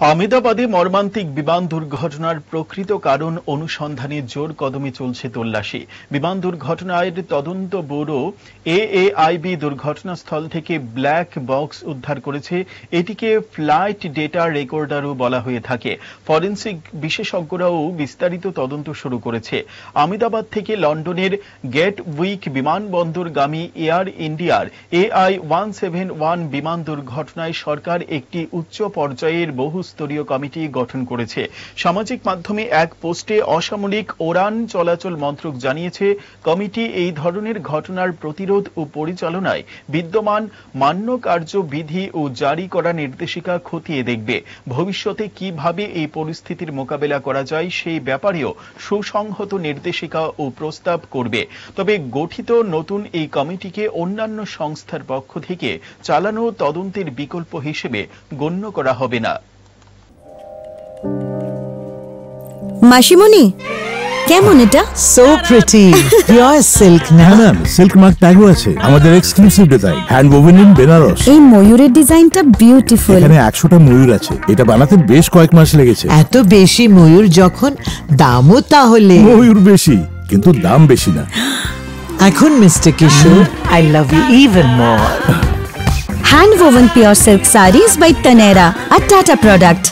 আহমেদাবাদে মর্মান্তিক বিমান দুর্ঘটনার প্রকৃত কারণ অনুসন্ধানে জোর কদমে চলছে তল্লাশি। বিমান দুর্ঘটনার তদন্ত ব্যুরো এএআইবি দুর্ঘটনাস্থল থেকে ব্ল্যাক বক্স উদ্ধার করেছে। এটিকে ফ্লাইট ডেটা রেকর্ডারও বলা হয়ে থাকে। ফরেনসিক বিশেষজ্ঞরাও বিস্তারিত তদন্ত শুরু করেছে। আহমেদাবাদ থেকে লন্ডনের গেটউইক বিমানবন্দরগামী এয়ার ইন্ডিয়ার AI-171 বিমান দুর্ঘটনায় সরকার একটি উচ্চ পর্যায়ের বহুস্তরীয় কমিটি গঠন করেছে। সামাজিক মাধ্যমে এক পোস্টে অসামরিক উড়ান চলাচল মন্ত্রক জানিয়েছে, কমিটি এই ধরনের ঘটনার প্রতিরোধ ও পরিচালনায় বিদ্যমান মান্য কার্যবিধি ও জারি করা নির্দেশিকা খতিয়ে দেখবে। ভবিষ্যতে কিভাবে এই পরিস্থিতির মোকাবেলা করা যায় সেই ব্যাপারেও সুসংহত নির্দেশিকা ও প্রস্তাব করবে। তবে গঠিত নতুন এই কমিটিকে অন্যান্য সংস্থার পক্ষ থেকে চালানো তদন্তের বিকল্প হিসেবে গণ্য করা হবে না। মাসিমণি, কেমন এটা? সো প্রিটি, পিওর সিল্ক না? হ্যাঁ, সিল্ক মার্ক ট্যাগও আছে। আমাদের exclusive design, hand woven in Benares. এই ময়ূরের ডিজাইনটা বিউটিফুল। এখানে 100টা ময়ূর আছে। এটা বানাতে বেশ কয়েক মাস লেগেছে। এত বেশি ময়ূর যখন, দামও তাহলে? ময়ূর বেশি, কিন্তু দাম বেশি না। এখন mister Kishore, I love you even more. Hand woven pure silk sarees by Taneira, a Tata product.